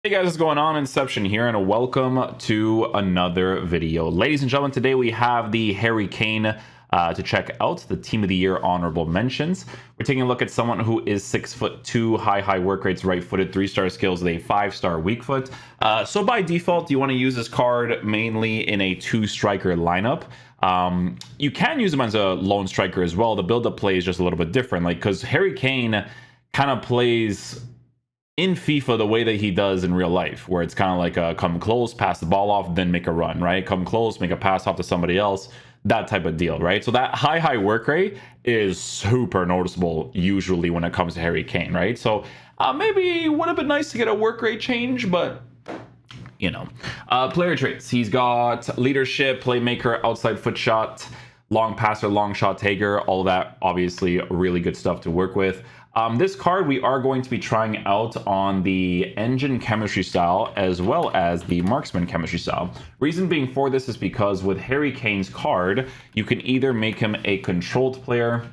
Hey guys, what's going on? Inception here, and welcome to another video. Ladies and gentlemen, today we have the Harry Kane to check out, the Team of the Year honorable mentions. We're taking a look at someone who is 6'2", high work rates, right-footed, 3-star skills with a 5-star weak foot. So by default, you want to use this card mainly in a 2-striker lineup. You can use him as a lone striker as well. The build-up play is just a little bit different, like because Harry Kane kind of plays in FIFA the way that he does in real life, where it's kind of like a come close, pass the ball off, then make a run, right? Come close, make a pass off to somebody else, that type of deal, right? So that high work rate is super noticeable usually when it comes to Harry Kane, right? So maybe it would have been nice to get a work rate change, but you know. Player traits, he's got leadership, playmaker, outside foot shot, long passer, long shot taker, all that obviously really good stuff to work with. This card we are going to be trying out on the engine chemistry style as well as the marksman chemistry style. Reason being for this is because with Harry Kane's card, you can either make him a controlled player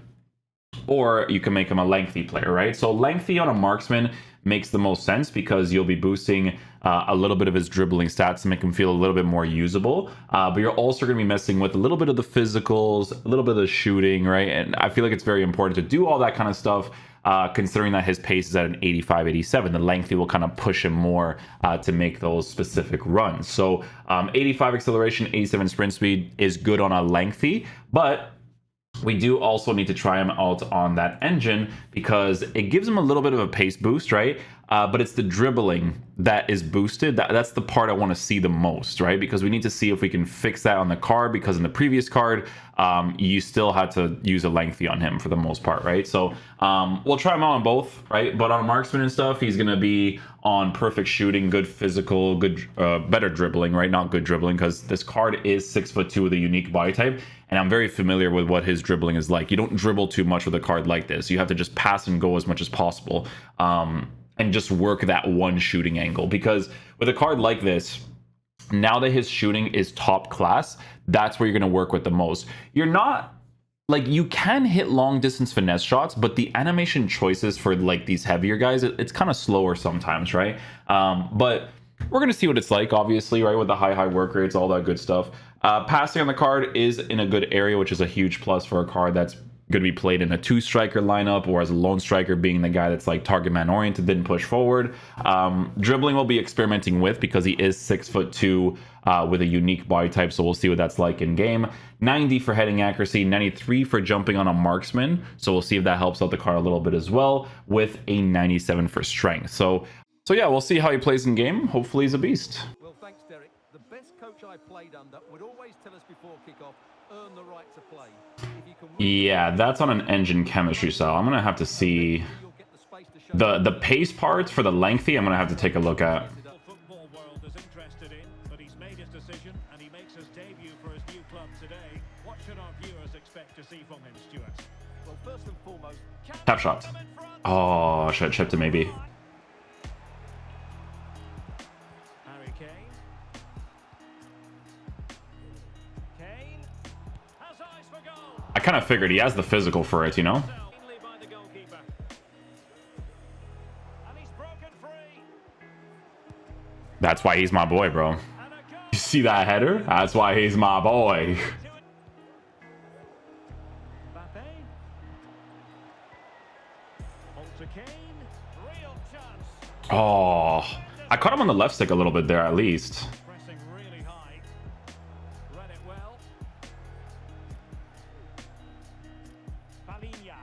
or you can make him a lengthy player, right? So lengthy on a marksman makes the most sense because you'll be boosting a little bit of his dribbling stats to make him feel a little bit more usable. But you're also going to be messing with a little bit of the physicals, a little bit of the shooting, right? And I feel like it's very important to do all that kind of stuff. Considering that his pace is at an 85, 87, the lengthy will kind of push him more to make those specific runs. So 85 acceleration, 87 sprint speed is good on a lengthy, but we do also need to try him out on that engine because it gives him a little bit of a pace boost, right? But it's the dribbling that is boosted. That's the part I want to see the most, right? Because we need to see if we can fix that on the card, because in the previous card, you still had to use a lengthy on him for the most part, right? So we'll try him out on both, right? But on marksman and stuff, he's going to be on perfect shooting, good physical, good, better dribbling, right? Not good dribbling, because this card is 6'2" with a unique body type. And I'm very familiar with what his dribbling is like. You don't dribble too much with a card like this. You have to just pass and go as much as possible. And just work that one shooting angle, because with a card like this, now that his shooting is top class, that's where you're going to work with the most. You're not like, you can hit long distance finesse shots, but the animation choices for like these heavier guys, it's kind of slower sometimes, right? But we're going to see what it's like, obviously, right? With the high work rates, all that good stuff. Passing on the card is in a good area, which is a huge plus for a card that's going to be played in a 2-striker lineup, or as a lone striker, being the guy that's like target man oriented, didn't push forward. Dribbling we'll be experimenting with because he is 6'2" with a unique body type, so we'll see what that's like in game. 90 for heading accuracy, 93 for jumping on a marksman, so we'll see if that helps out the card a little bit as well, with a 97 for strength. So yeah, we'll see how he plays in game. Hopefully he's a beast. Well, thanks, Derek. The best coach I played under would always tell us before kickoff, earn the right to play. Yeah, that's on an engine chemistry style. I'm gonna have to see the pace parts for the lengthy. I'm gonna have to take a look at. Football world is interested in, but he's made his decision and he makes his debut for his new club today. What should our viewers expect to see from him, Stuart? Well, first and foremost, Tap shot. Oh, should I chipped it maybe? Harry Kane. Kane has eyes for goal. I kind of figured he has the physical for it, you know? Mainly by the goalkeeper. And he's broken free. That's why he's my boy, bro. And a goal. You see that header? That's why he's my boy. Mbappe. Ultra Kane. Real chance. Oh, I caught him on the left stick a little bit there, at least. Pressing really high. Read it well. Palinia.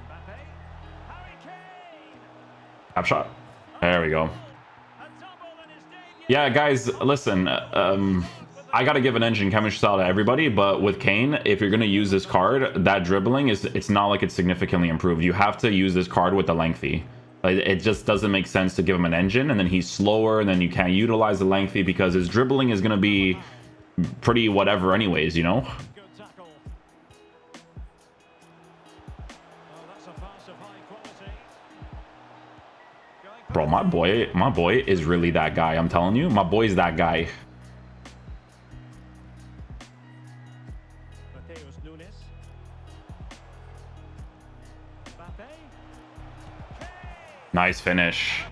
Mbappe. Harry Kane. Tap shot. There we go. A double in his debut. Yeah, guys, listen. I gotta give an engine chemistry style to everybody, but with Kane, if you're gonna use this card, that dribbling it's not like it's significantly improved. You have to use this card with the lengthy. Like, it just doesn't make sense to give him an engine and then he's slower and then you can't utilize the lengthy because his dribbling is gonna be pretty whatever anyways, you know? Good tackle. Oh, that's a pass of high quality. Going Bro, my boy is really that guy. I'm telling you, my boy's that guy. Mateus Nunes. Mbappe. Kane. Nice finish.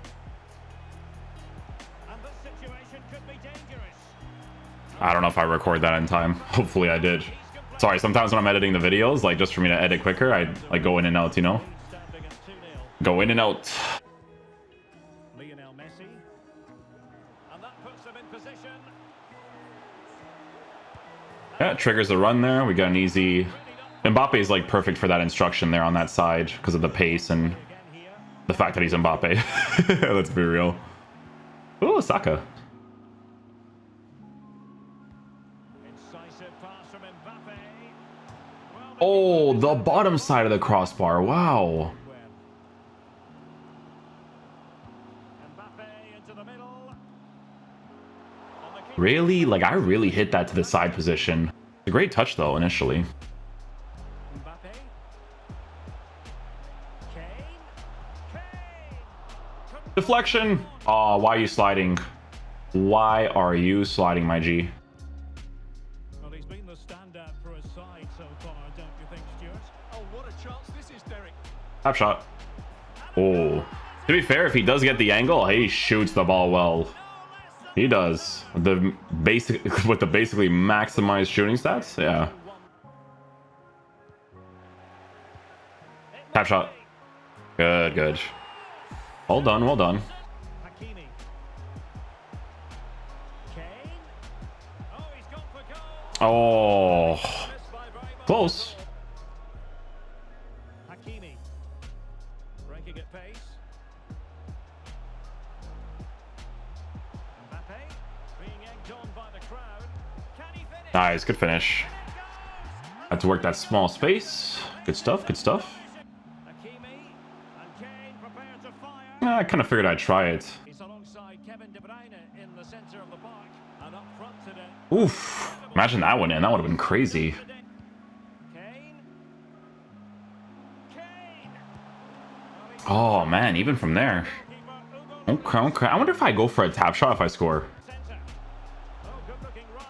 I don't know if I record that in time. Hopefully I did. Sorry, sometimes when I'm editing the videos, like just for me to edit quicker, I like go in and out, you know? Go in and out. Lionel Messi. And that puts them in position. Yeah, it triggers the run there. We got an easy... Mbappe is like perfect for that instruction there on that side because of the pace and the fact that he's Mbappe. Let's be real. Ooh, Saka. Incisive pass from Mbappe. Oh, the bottom side of the crossbar. Wow. Mbappe into the middle. Really? Like, I really hit that to the side position. It's a great touch, though, initially. Mbappe. Kane. Deflection. Oh, why are you sliding? Why are you sliding, my G? Well, he's been the standout for his side so far, don't you think, Stuart? Oh, what a chance this is, Derek. Tap shot. Oh. To be fair, if he does get the angle, he shoots the ball well. He does. With the basically maximized shooting stats. Yeah. Tap shot. Good, good. Well done, well done. Hakimi. Kane. Oh, he's gone for goal. Oh. Missed by very much. Close. Hakimi. Breaking at pace. Mbappe. Being egged on by the crowd. Can he finish? Nice, good finish. Had to work that small space. Good stuff, good stuff. Hakimi and Kane prepared to fire. I kind of figured I'd try it. He's alongside Kevin De Bruyne in the centre of the park and up front today. Oof. Imagine that one in. That would have been crazy. Kane. Kane. Oh, man, even from there. Okay, okay. I wonder if I go for a tap shot if I score. Centre. Oh, good looking run.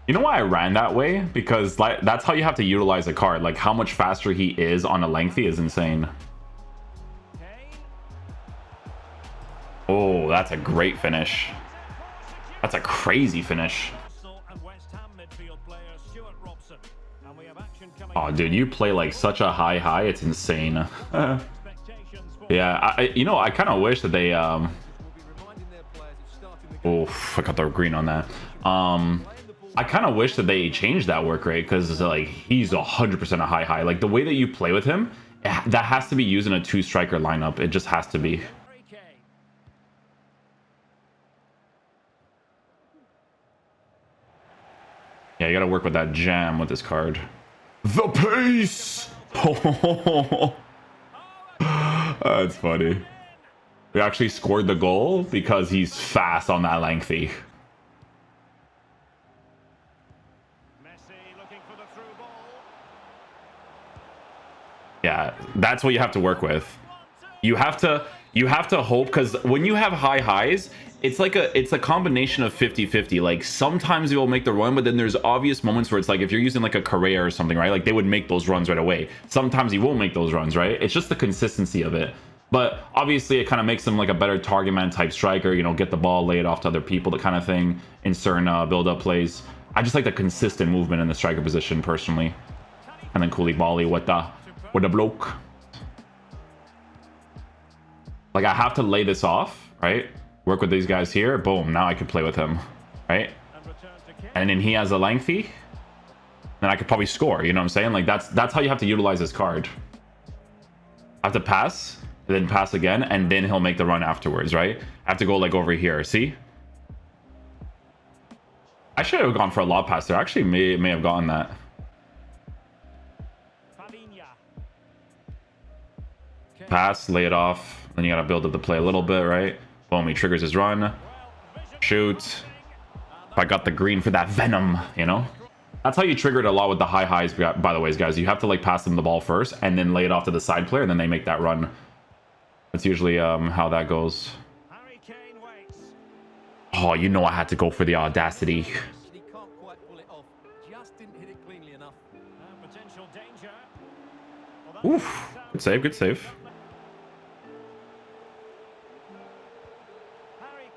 You know why I ran that way? Because like that's how you have to utilize a card. Like how much faster he is on a lengthy is insane. Kane. Oh, that's a great finish. That's a crazy finish. Arsenal and West Ham midfield player Stuart Robson. And we have action coming. Oh, dude, you play like such a high. It's insane. Expectations for Yeah, you know, I kind of wish that they Will be reminding their players of starting the game. Oh, I got the green on that. I kind of wish that they changed that work rate because like he's 100% a high. Like the way that you play with him, that has to be used in a 2-striker lineup. It just has to be. Harry Kane. Yeah, you got to work with that jam with this card. The pace. That's funny. We actually scored the goal because he's fast on that lengthy. Messi looking for the through ball. Yeah, that's what you have to work with. You have to hope, because when you have high highs, it's a combination of 50-50. Like sometimes they will make the run, but then there's obvious moments where it's like if you're using like a Correa or something, right? Like they would make those runs right away. Sometimes he won't make those runs, right? It's just the consistency of it. But obviously it kind of makes him like a better target man type striker, you know, get the ball, lay it off to other people, the kind of thing in certain build-up plays. I just like the consistent movement in the striker position personally. And then Koulibaly with the bloke. Like I have to lay this off, right? Work with these guys here. Boom, now I can play with him, right? And returns to Kane. And then he has a lengthy. Then I could probably score, you know what I'm saying? Like that's how you have to utilize this card. I have to pass, then pass again, and then he'll make the run afterwards, right? I have to go like over here, see? I should have gone for a lob pass there. Actually may have gotten that. Fabinho. Kane. Pass, lay it off. Then you gotta build up the play a little bit, right? Boom, he triggers his run. Shoot. If I got the green for that venom, you know? That's how you trigger it a lot with the high highs, by the way, guys. You have to like pass them the ball first and then lay it off to the side player and then they make that run. That's usually how that goes. Harry Kane waits. Oh, you know I had to go for the audacity. He can't quite pull it off. Just didn't hit it cleanly enough. Potential danger. Well, Oof. Good save, good save. Harry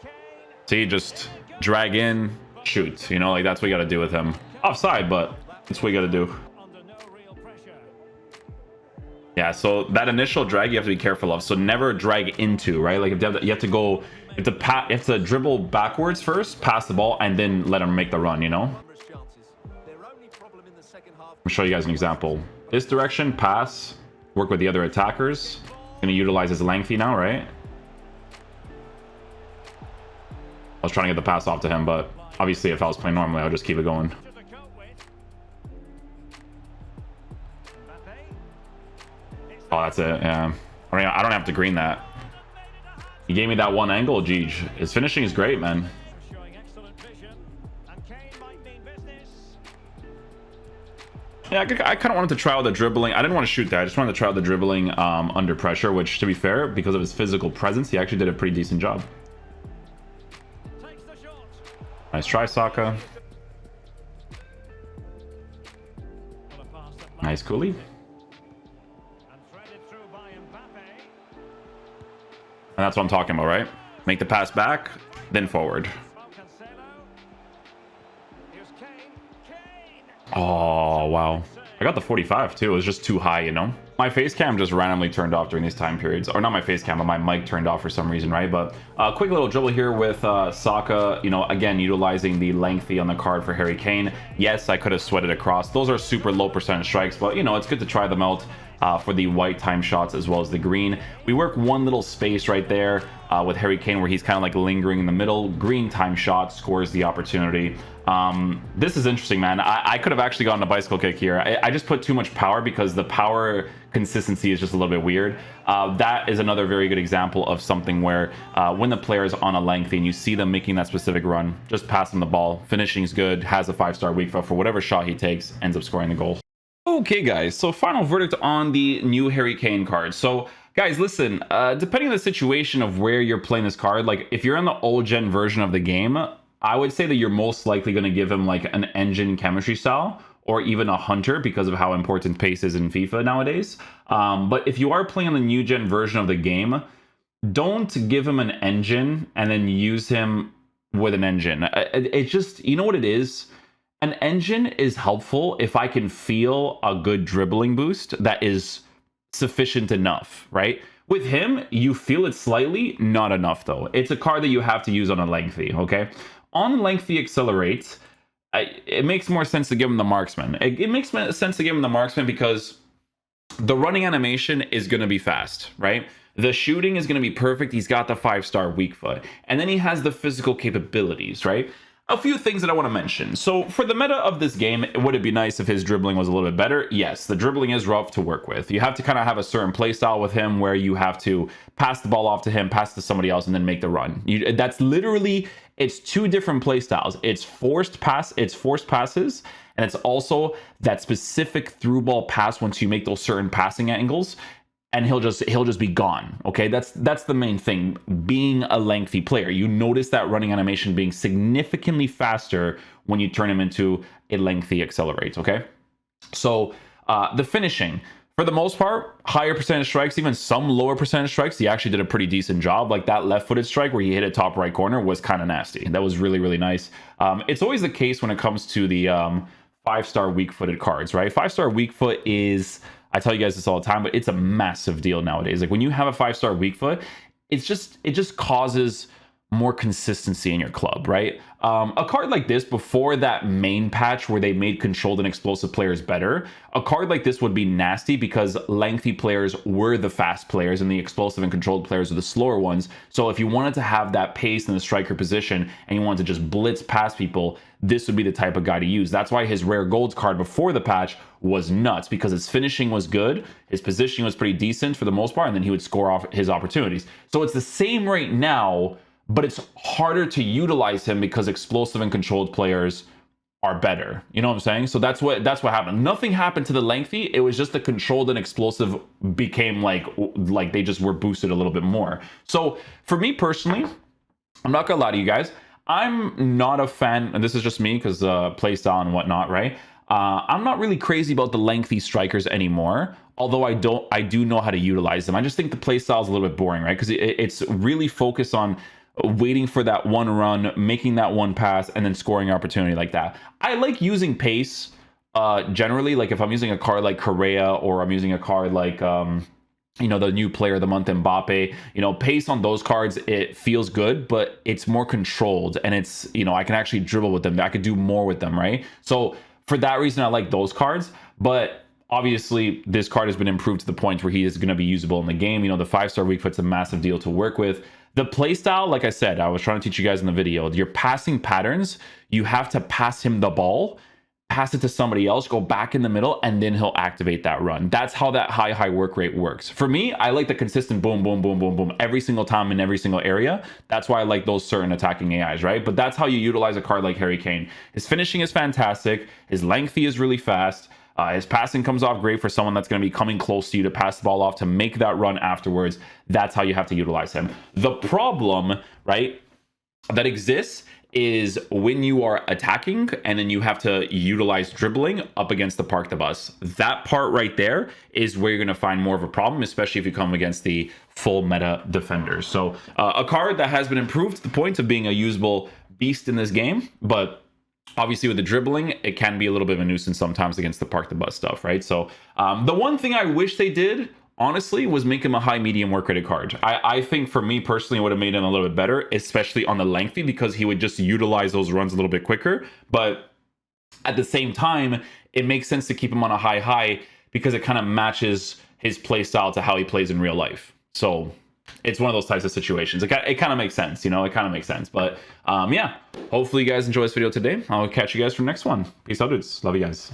See, just drag in, shoot. You know, like that's what you got to do with him. Offside, but that's what you got to do. Under no real pressure. Yeah, so that initial drag you have to be careful of. So never drag into, right? Like if you have to go, you have to dribble backwards first, pass the ball, and then let him make the run, you know? Numerous chances. Their only problem in the second half. I'll show you guys an example. This direction, pass, work with the other attackers. Gonna utilize his lengthy now, right? I was trying to get the pass off to him, but obviously if I was playing normally, I'll just keep it going. To the coat with. Mbappe. Oh, that's it, yeah. I mean, I don't have to green that. He gave me that one angle, Jeej. His finishing is great, man. Showing excellent vision. And Kane might mean business. Yeah, I kind of wanted to try out the dribbling. I didn't want to shoot that. I just wanted to try out the dribbling under pressure, which, to be fair, because of his physical presence, he actually did a pretty decent job. Takes the shot. Nice try, Saka. Well, a pass that Nice Cooley. and threaded through by Mbappe. And that's what I'm talking about, right? Make the pass back, then forward. Well, Cancelo. Here's Kane. Kane. Oh, wow. I got the 45 too. It was just too high, you know? My face cam just randomly turned off during these time periods. Or not my face cam, but my mic turned off for some reason, right? But quick little dribble here with Saka, you know, again, utilizing the lengthy on the card for Harry Kane. Yes, I could have sweated across. Those are super low percentage strikes, but, you know, it's good to try them out for the white time shots as well as the green. We work one little space right there with Harry Kane where he's kind of like lingering in the middle. Green time shot scores the opportunity. This is interesting, man. I could have actually gotten a bicycle kick here. I just put too much power because the power consistency is just a little bit weird. That is another very good example of something where when the player is on a lengthy and you see them making that specific run, just pass them the ball. Finishing is good, has a 5-star weak foot for whatever shot he takes, ends up scoring the goal. Okay, guys, so final verdict on the new Harry Kane card. So, guys, listen, depending on the situation of where you're playing this card, like if you're in the old gen version of the game, I would say that you're most likely going to give him like an engine chemistry style or even a hunter because of how important pace is in FIFA nowadays. But if you are playing the new gen version of the game, don't give him an engine and then use him with an engine. It just, you know what it is? An engine is helpful if I can feel a good dribbling boost that is sufficient enough, right? With him, you feel it slightly, not enough though. It's a card that you have to use on a lengthy, okay? On lengthy accelerate, it makes more sense to give him the Marksman. It makes sense to give him the Marksman because the running animation is going to be fast, right? The shooting is going to be perfect. He's got the 5-star weak foot. And then he has the physical capabilities, right? A few things that I want to mention. So for the meta of this game, would it be nice if his dribbling was a little bit better? Yes, the dribbling is rough to work with. You have to kind of have a certain play style with him where you have to pass the ball off to him, pass to somebody else, and then make the run. That's literally, it's two different play styles. It's forced passes, and it's also that specific through ball pass once you make those certain passing angles. And he'll just be gone. Okay, that's the main thing. Being a lengthy player, you notice that running animation being significantly faster when you turn him into a lengthy accelerate. Okay, so the finishing, for the most part, higher percentage strikes, even some lower percentage strikes, he actually did a pretty decent job. Like that left-footed strike where he hit it top right corner was kind of nasty. That was really, really nice. It's always the case when it comes to the 5-star weak-footed cards, right? 5-star weak foot is, I tell you guys this all the time, but it's a massive deal nowadays. Like when you have a 5-star weak foot, it just causes more consistency in your club, right? A card like this, before that main patch where they made controlled and explosive players better, a card like this would be nasty because lengthy players were the fast players and the explosive and controlled players are the slower ones. So if you wanted to have that pace in the striker position and you wanted to just blitz past people, this would be the type of guy to use. That's why his rare golds card before the patch was nuts, because his finishing was good, his positioning was pretty decent for the most part, and then he would score off his opportunities. So it's the same right now, but it's harder to utilize him because explosive and controlled players are better. You know what I'm saying? So that's what happened. Nothing happened to the lengthy. It was just the controlled and explosive became like they just were boosted a little bit more. So for me personally, I'm not gonna lie to you guys, I'm not a fan, and this is just me because playstyle and whatnot, right? I'm not really crazy about the lengthy strikers anymore, although I do know how to utilize them. I just think the playstyle is a little bit boring, right? Because it's really focused on waiting for that one run, making that one pass, and then scoring opportunity like that. I like using pace generally. Like if I'm using a card like Correa, or I'm using a card like you know, the new player of the month, Mbappe, you know, pace on those cards, it feels good, but it's more controlled, and it's, you know, I can actually dribble with them. I could do more with them, right? So for that reason, I like those cards. But obviously, this card has been improved to the point where he is going to be usable in the game. You know, the 5-star weak foot's a massive deal to work with. The playstyle, like I said, I was trying to teach you guys in the video, your passing patterns, you have to pass him the ball, pass it to somebody else, go back in the middle, and then he'll activate that run. That's how that high work rate works. For me, I like the consistent boom, boom, boom, boom, boom, every single time in every single area. That's why I like those certain attacking AIs, right? But that's how you utilize a card like Harry Kane. His finishing is fantastic. His lengthy is really fast. His passing comes off great for someone that's going to be coming close to you to pass the ball off to make that run afterwards. That's how you have to utilize him. The problem, right, that exists is when you are attacking and then you have to utilize dribbling up against the park the bus. That part right there is where you're going to find more of a problem, especially if you come against the full meta defenders. So a card that has been improved to the point of being a usable beast in this game, but obviously with the dribbling, it can be a little bit of a nuisance sometimes against the park the bus stuff, right? So the one thing I wish they did, honestly, was make him a high medium work rated card. I think for me personally, it would have made him a little bit better, especially on the lengthy, because he would just utilize those runs a little bit quicker. But at the same time, it makes sense to keep him on a high because it kind of matches his play style to how he plays in real life. So it's one of those types of situations. It kind of makes sense, you know, it kind of makes sense. But yeah, hopefully you guys enjoy this video today. I'll catch you guys for the next one. Peace out, dudes. Love you guys.